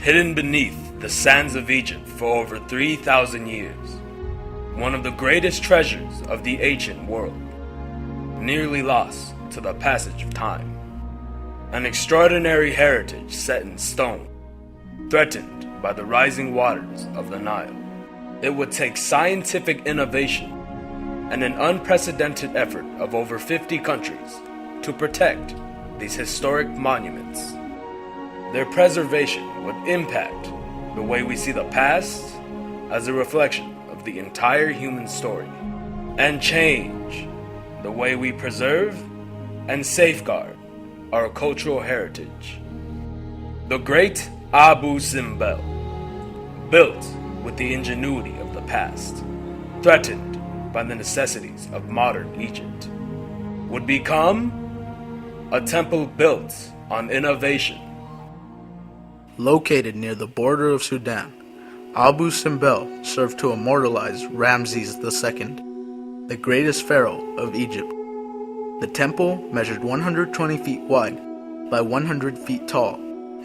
hidden beneath the sands of Egypt for over 3,000 years. One of the greatest treasures of the ancient world, nearly lost to the passage of time. An extraordinary heritage set in stone, threatened by the rising waters of the Nile. It would take scientific innovation and an unprecedented effort of over 50 countries to protect these historic monuments. Their preservation would impact the way we see the past as a reflection of the entire human story, and change the way we preserve and safeguard our cultural heritage. The great Abu Simbel, built with the ingenuity of the past, threatened by the necessities of modern Egypt, would become a temple built on innovation. Located near the border of Sudan, Abu Simbel served to immortalize Ramses II, the greatest pharaoh of Egypt. The temple measured 120 feet wide by 100 feet tall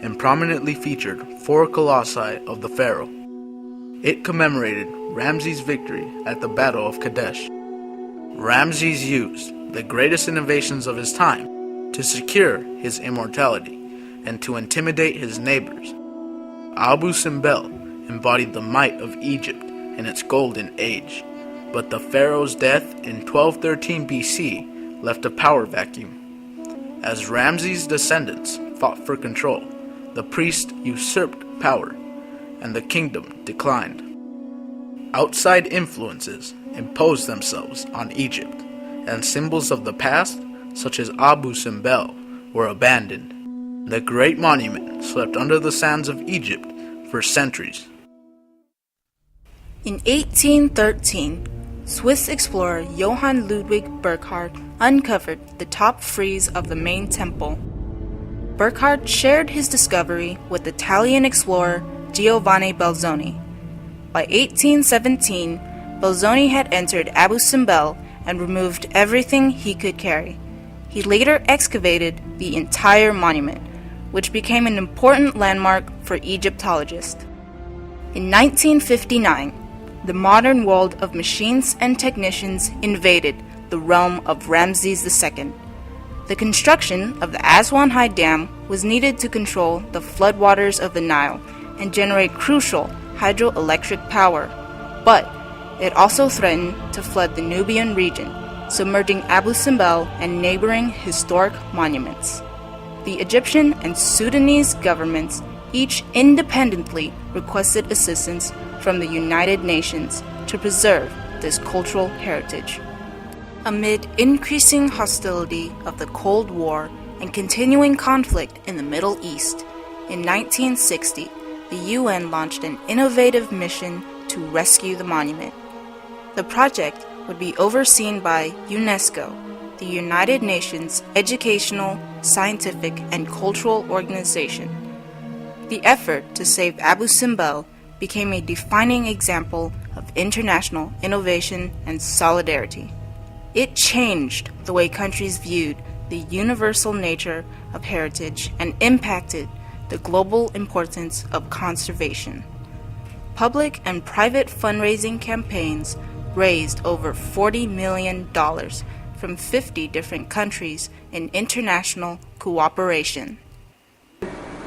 and prominently featured 4 colossi of the pharaoh. It commemorated Ramses' victory at the Battle of Kadesh. Ramses used the greatest innovations of his time to secure his immortality and to intimidate his neighbors. Abu Simbel embodied the might of Egypt in its golden age, but the pharaoh's death in 1213 BC left a power vacuum. As Ramses' descendants fought for control, the priest usurped power, and the kingdom declined. Outside influences imposed themselves on Egypt, and symbols of the past, such as Abu Simbel, were abandoned. The great monument slept under the sands of Egypt for centuries. In 1813, Swiss explorer Johann Ludwig Burckhardt uncovered the top frieze of the main temple. Burckhardt shared his discovery with Italian explorer Giovanni Belzoni. By 1817, Belzoni had entered Abu Simbel and removed everything he could carry. He later excavated the entire monument, which became an important landmark for Egyptologists. In 1959, the modern world of machines and technicians invaded the realm of Ramses II. The construction of the Aswan High Dam was needed to control the floodwaters of the Nile and generate crucial hydroelectric power, but it also threatened to flood the Nubian region, submerging Abu Simbel and neighboring historic monuments. The Egyptian and Sudanese governments each independently requested assistance from the United Nations to preserve this cultural heritage. Amid increasing hostility of the Cold War and continuing conflict in the Middle East, in 1960, the UN launched an innovative mission to rescue the monument. The project would be overseen by UNESCO, the United Nations Educational, Scientific, and Cultural Organization. The effort to save Abu Simbel became a defining example of international innovation and solidarity. It changed the way countries viewed the universal nature of heritage and impacted the global importance of conservation. Public and private fundraising campaigns raised over $40 million from 50 different countries in international cooperation.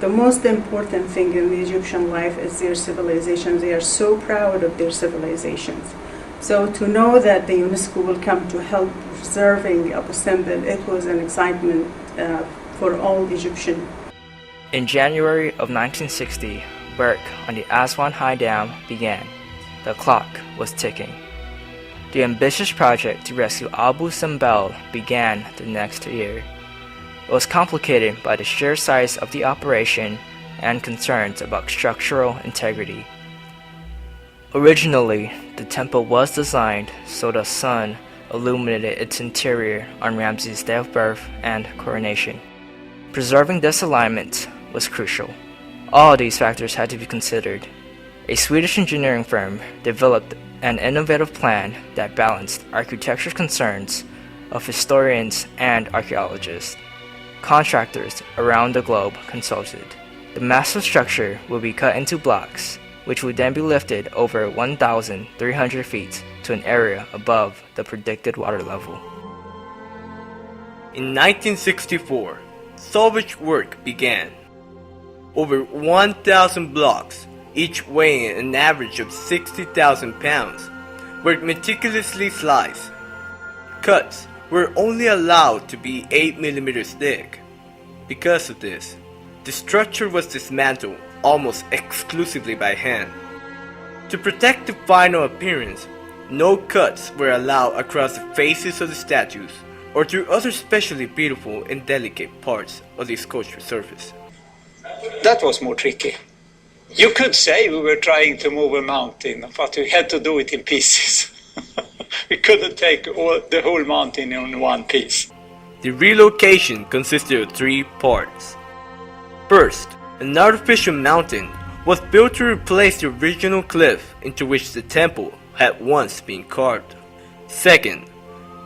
The most important thing in the Egyptian life is their civilization. They are so proud of their civilizations. So to know that the UNESCO will come to help preserving Abu Simbel, it was an excitement for all Egyptians. In January of 1960, work on the Aswan High Dam began. The clock was ticking. The ambitious project to rescue Abu Simbel began the next year. It was complicated by the sheer size of the operation and concerns about structural integrity. Originally, the temple was designed so the sun illuminated its interior on Ramses' day of birth and coronation. Preserving this alignment was crucial. All these factors had to be considered. A Swedish engineering firm developed an innovative plan that balanced architecture concerns of historians and archaeologists. Contractors around the globe consulted. The massive structure will be cut into blocks, which would then be lifted over 1,300 feet to an area above the predicted water level. In 1964, salvage work began. Over 1,000 blocks, each weighing an average of 60,000 pounds, were meticulously sliced. Cuts were only allowed to be 8 millimeters thick. Because of this, the structure was dismantled almost exclusively by hand. To protect the final appearance, no cuts were allowed across the faces of the statues or through other especially beautiful and delicate parts of the sculpture surface. That was more tricky. You could say we were trying to move a mountain, but we had to do it in pieces. We couldn't take the whole mountain in one piece. The relocation consisted of 3 parts. First, an artificial mountain was built to replace the original cliff into which the temple had once been carved. Second,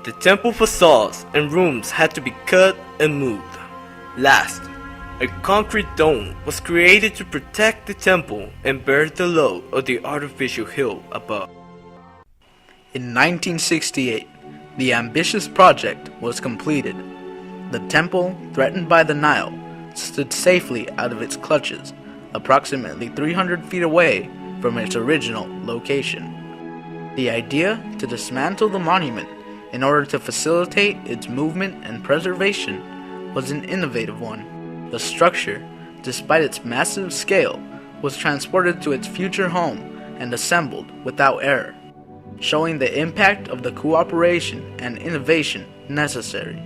the temple facades and rooms had to be cut and moved. Last, a concrete dome was created to protect the temple and bear the load of the artificial hill above. In 1968, the ambitious project was completed. The temple, threatened by the Nile, stood safely out of its clutches, approximately 300 feet away from its original location. The idea to dismantle the monument in order to facilitate its movement and preservation was an innovative one. The structure, despite its massive scale, was transported to its future home and assembled without error, showing the impact of the cooperation and innovation necessary.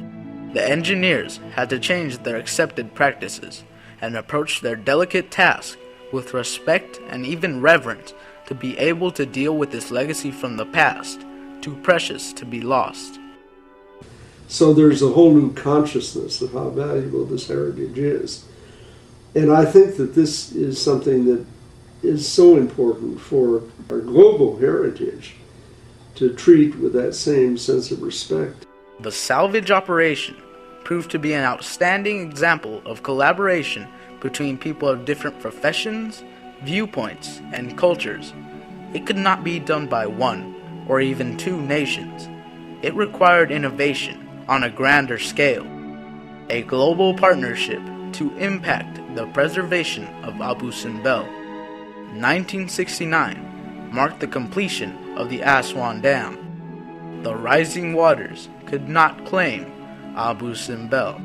The engineers had to change their accepted practices and approach their delicate task with respect and even reverence to be able to deal with this legacy from the past, too precious to be lost. So there's a whole new consciousness of how valuable this heritage is. And I think that this is something that is so important for our global heritage to treat with that same sense of respect. The salvage operation proved to be an outstanding example of collaboration between people of different professions, viewpoints, and cultures. It could not be done by one or even 2 nations. It required innovation on a grander scale, a global partnership to impact the preservation of Abu Simbel. 1969 marked the completion of the Aswan Dam. The rising waters could not claim Abu Simbel.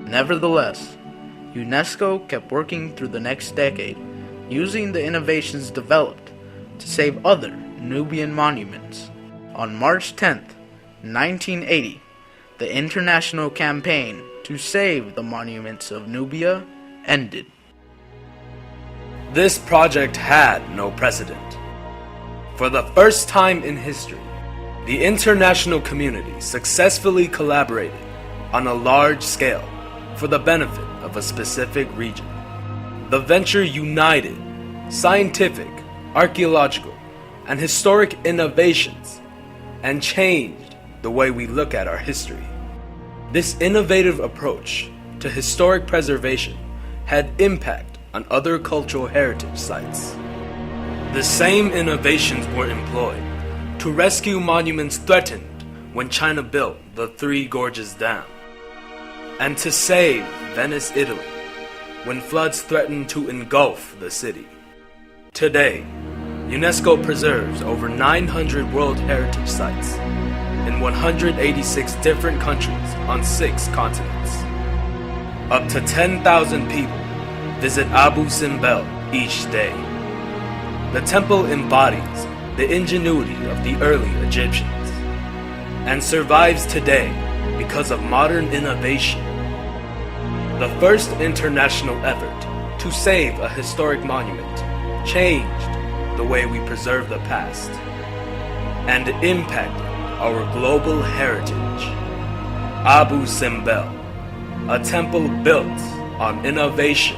Nevertheless, UNESCO kept working through the next decade, using the innovations developed to save other Nubian monuments. On March 10, 1980, the international campaign to save the monuments of Nubia ended. This project had no precedent. For the first time in history, the international community successfully collaborated on a large scale for the benefit of a specific region. The venture united scientific, archaeological, and historic innovations and changed the way we look at our history. This innovative approach to historic preservation had impact on other cultural heritage sites. The same innovations were employed to rescue monuments threatened when China built the Three Gorges Dam, and to save Venice, Italy, when floods threatened to engulf the city. Today, UNESCO preserves over 900 World Heritage Sites in 186 different countries on 6 continents. Up to 10,000 people visit Abu Simbel each day. The temple embodies the ingenuity of the early Egyptians and survives today because of modern innovation. The first international effort to save a historic monument changed the way we preserve the past and impacted our global heritage. Abu Simbel, a temple built on innovation